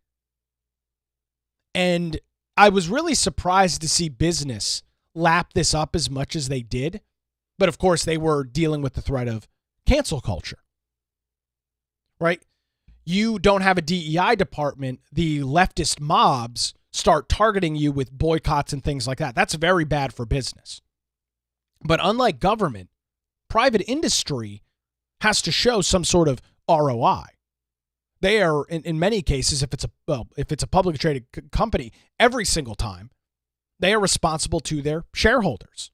And I was really surprised to see business lap this up as much as they did. But of course, they were dealing with the threat of cancel culture, right? You don't have a DEI department, the leftist mobs start targeting you with boycotts and things like that. That's very bad for business. But unlike government, private industry has to show some sort of ROI. They are, in many cases, if it's a publicly traded company, every single time, they are responsible to their shareholders.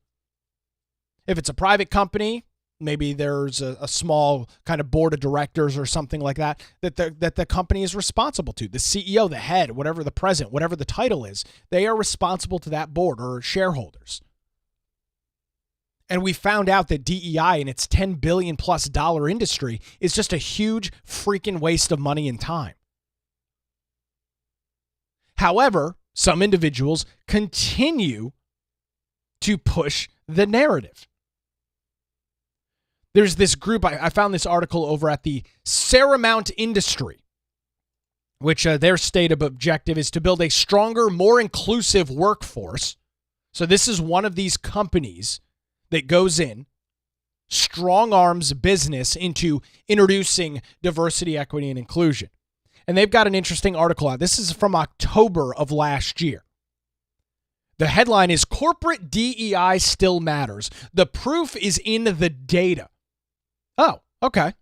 If it's a private company, maybe there's a small kind of board of directors or something like that the company is responsible to. The CEO, the head, whatever the president, whatever the title is, they are responsible to that board or shareholders. And we found out that DEI in its $10 billion plus industry is just a huge freaking waste of money and time. However, some individuals continue to push the narrative. There's this group, I found this article over at the Saramount Industry, which their stated objective is to build a stronger, more inclusive workforce. So this is one of these companies that goes in, strong arms business into introducing diversity, equity, and inclusion. And they've got an interesting article out. This is from October of last year. The headline is Corporate DEI Still Matters. The proof is in the data. Oh, okay.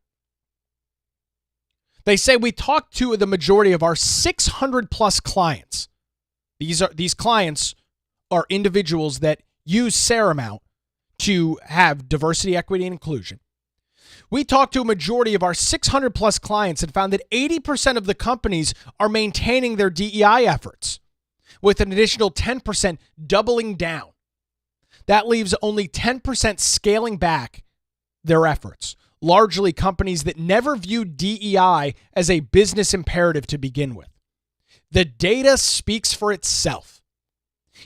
They say we talked to the majority of our 600 plus clients. These clients are individuals that use Saramount to have diversity, equity, and inclusion. We talked to a majority of our 600 plus clients and found that 80% of the companies are maintaining their DEI efforts, with an additional 10% doubling down. That leaves only 10% scaling back their efforts, largely companies that never viewed DEI as a business imperative to begin with. The data speaks for itself.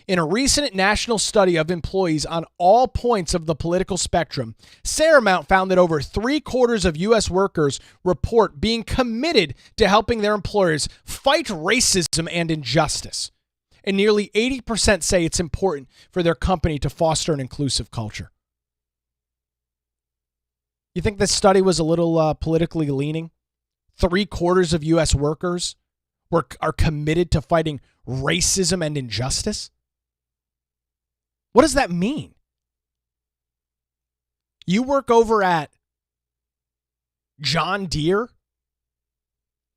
In a recent national study of employees on all points of the political spectrum, Saramount found that over 3/4 of U.S. workers report being committed to helping their employers fight racism and injustice. And nearly 80% say it's important for their company to foster an inclusive culture. You think this study was a little politically leaning? 3/4 of U.S. workers are committed to fighting racism and injustice? What does that mean? You work over at John Deere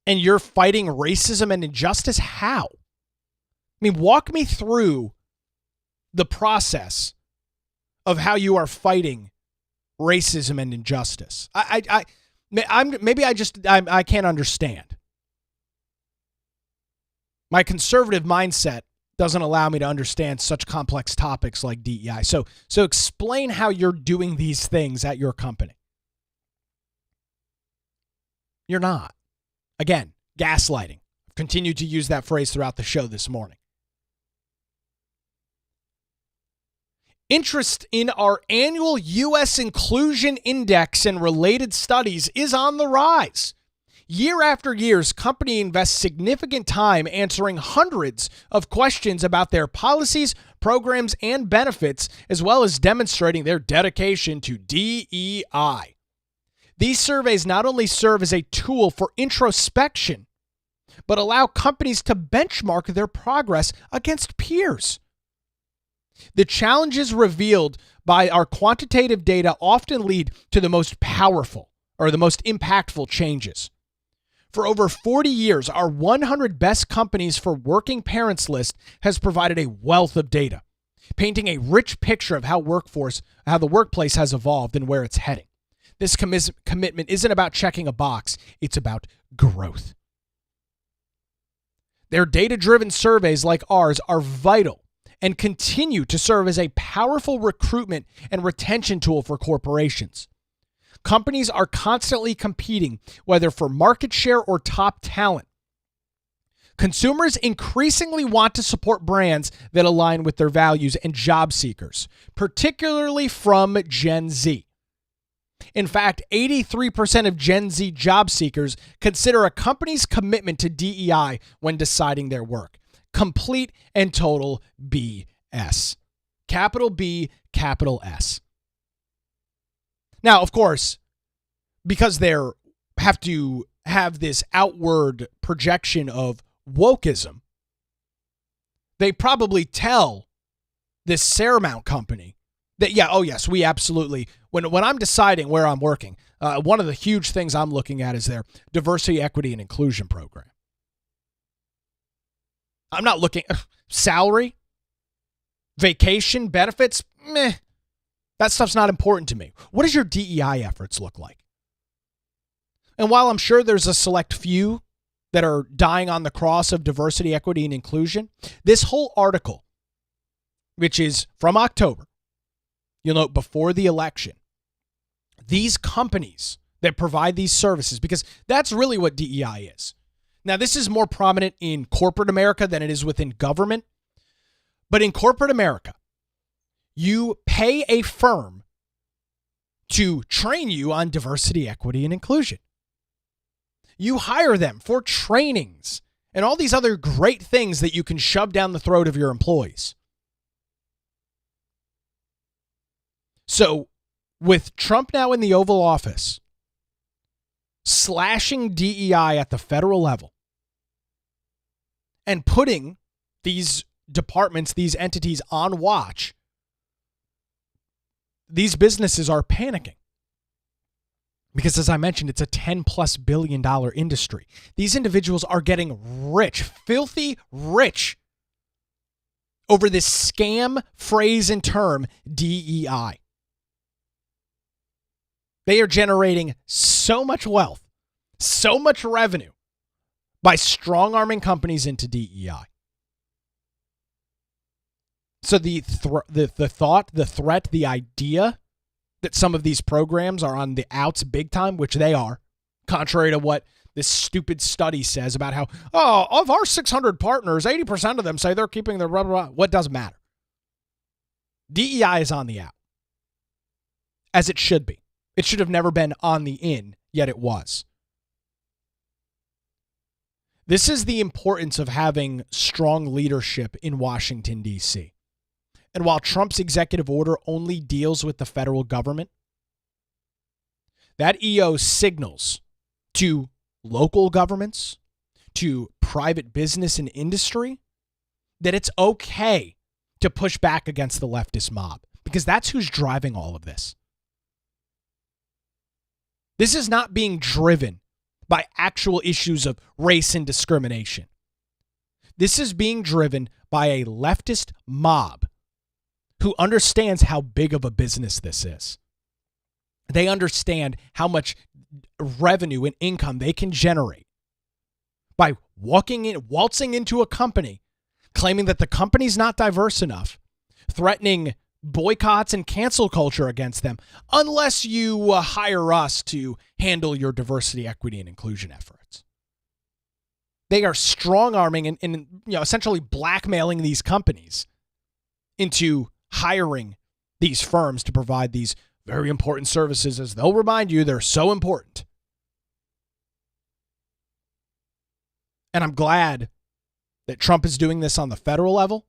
and you're fighting racism and injustice? How? I mean, walk me through the process of how you are fighting racism and injustice. I can't understand. My conservative mindset doesn't allow me to understand such complex topics like DEI. So explain how you're doing these things at your company. You're not. Again, gaslighting. I've continued to use that phrase throughout the show this morning. Interest in our annual U.S. Inclusion Index and related studies is on the rise. Year after year, company invests significant time answering hundreds of questions about their policies, programs, and benefits, as well as demonstrating their dedication to DEI. These surveys not only serve as a tool for introspection, but allow companies to benchmark their progress against peers. The challenges revealed by our quantitative data often lead to the most powerful or the most impactful changes. For over 40 years, our 100 Best Companies for Working Parents list has provided a wealth of data. painting a rich picture of how the workplace has evolved and where it's heading. This commitment isn't about checking a box, it's about growth. Their data-driven surveys like ours are vital and continue to serve as a powerful recruitment and retention tool for corporations. Companies are constantly competing, whether for market share or top talent. Consumers increasingly want to support brands that align with their values and job seekers, particularly from Gen Z. In fact, 83% of Gen Z job seekers consider a company's commitment to DEI when deciding their work. Complete and total BS. Capital B, capital S. Now, of course, because they have to have this outward projection of wokeism, they probably tell this Paramount company that, yeah, oh yes, we absolutely, when I'm deciding where I'm working, one of the huge things I'm looking at is their diversity, equity, and inclusion program. I'm not looking, salary, vacation, benefits, meh. That stuff's not important to me. What does your DEI efforts look like? And while I'm sure there's a select few that are dying on the cross of diversity, equity, and inclusion, this whole article, which is from October, you'll note before the election, these companies that provide these services, because that's really what DEI is. Now, this is more prominent in corporate America than it is within government. But in corporate America, you pay a firm to train you on diversity, equity, and inclusion. You hire them for trainings and all these other great things that you can shove down the throat of your employees. So, with Trump now in the Oval Office, slashing DEI at the federal level, and putting these departments, these entities on watch, these businesses are panicking. Because as I mentioned, it's a $10+ billion industry. These individuals are getting rich, filthy rich, over this scam phrase and term, DEI. They are generating so much wealth, so much revenue by strong-arming companies into DEI. So the thought, the threat, the idea that some of these programs are on the outs big time, which they are, contrary to what this stupid study says about how, of our 600 partners, 80% of them say they're keeping their blah, blah, blah. What doesn't matter? DEI is on the out, as it should be. It should have never been on the in, yet it was. This is the importance of having strong leadership in Washington, D.C. And while Trump's executive order only deals with the federal government, that EO signals to local governments, to private business and industry, that it's okay to push back against the leftist mob, because that's who's driving all of this. This is not being driven by actual issues of race and discrimination. This is being driven by a leftist mob who understands how big of a business this is. They understand how much revenue and income they can generate by waltzing into a company, claiming that the company's not diverse enough, threatening boycotts and cancel culture against them unless you hire us to handle your diversity, equity, and inclusion efforts. They are strong-arming and essentially blackmailing these companies into hiring these firms to provide these very important services, as they'll remind you they're so important. And I'm glad that Trump is doing this on the federal level.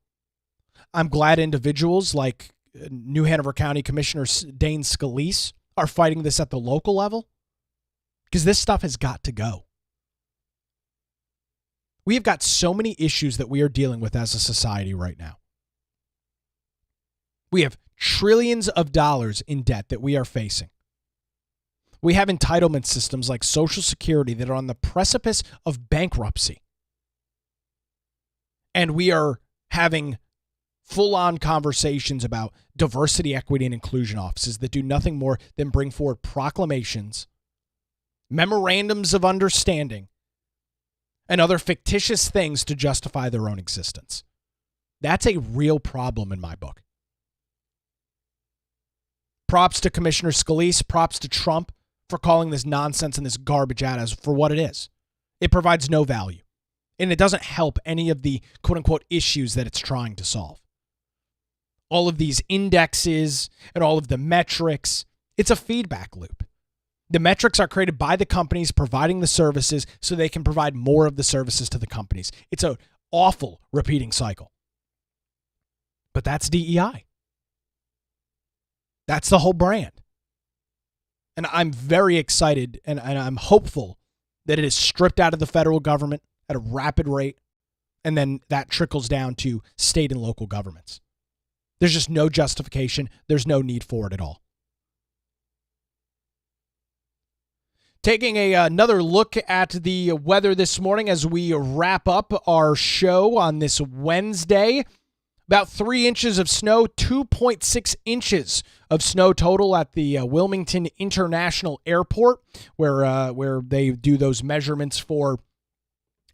I'm glad individuals like New Hanover County Commissioner Dane Scalise are fighting this at the local level, because this stuff has got to go. We have got so many issues that we are dealing with as a society right now. We have trillions of dollars in debt that we are facing. We have entitlement systems like Social Security that are on the precipice of bankruptcy. And we are having full-on conversations about diversity, equity, and inclusion offices that do nothing more than bring forward proclamations, memorandums of understanding, and other fictitious things to justify their own existence. That's a real problem in my book. Props to Commissioner Scalise, props to Trump for calling this nonsense and this garbage out as for what it is. It provides no value, and it doesn't help any of the quote-unquote issues that it's trying to solve. All of these indexes and all of the metrics, it's a feedback loop. The metrics are created by the companies providing the services so they can provide more of the services to the companies. It's an awful repeating cycle. But that's DEI. That's the whole brand. And I'm very excited and I'm hopeful that it is stripped out of the federal government at a rapid rate, and then that trickles down to state and local governments. There's just no justification. There's no need for it at all. Taking another look at the weather this morning as we wrap up our show on this Wednesday. About 3 inches of snow, 2.6 inches of snow total at the Wilmington International Airport, where they do those measurements for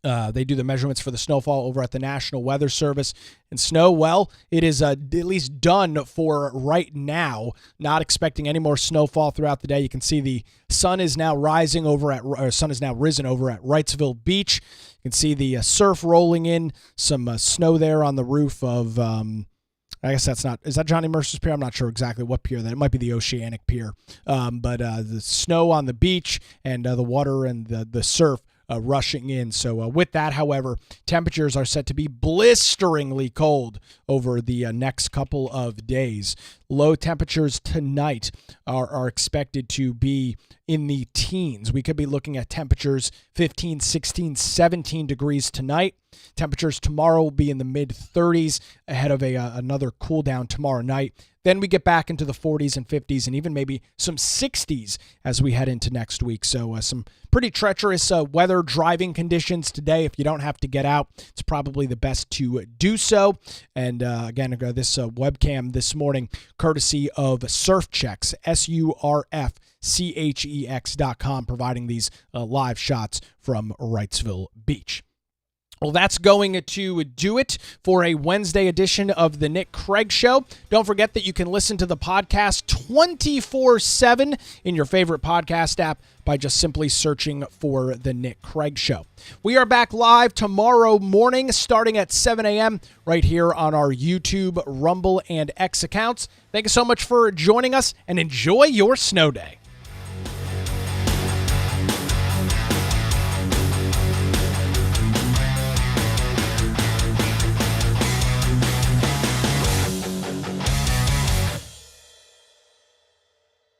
the snowfall over at the National Weather Service. And snow, well, it is at least done for right now. Not expecting any more snowfall throughout the day. You can see the sun is now risen over at Wrightsville Beach. You can see the surf rolling in, some snow there on the roof of, I guess is that Johnny Mercer's pier? I'm not sure exactly what pier that. It might be the Oceanic Pier. But the snow on the beach and the water and the surf rushing in. So with that, however, temperatures are set to be blisteringly cold over the next couple of days. Low temperatures tonight are expected to be in the teens. We could be looking at temperatures 15, 16, 17 degrees tonight. Temperatures tomorrow will be in the mid-30s ahead of another cool down tomorrow night. Then we get back into the 40s and 50s and even maybe some 60s as we head into next week. So some pretty treacherous weather driving conditions today. If you don't have to get out, it's probably the best to do so. And again, this webcam this morning, courtesy of SurfChex, SurfChex.com, providing these live shots from Wrightsville Beach. Well, that's going to do it for a Wednesday edition of The Nick Craig Show. Don't forget that you can listen to the podcast 24/7 in your favorite podcast app by just simply searching for The Nick Craig Show. We are back live tomorrow morning starting at 7 a.m. right here on our YouTube, Rumble, and X accounts. Thank you so much for joining us, and enjoy your snow day.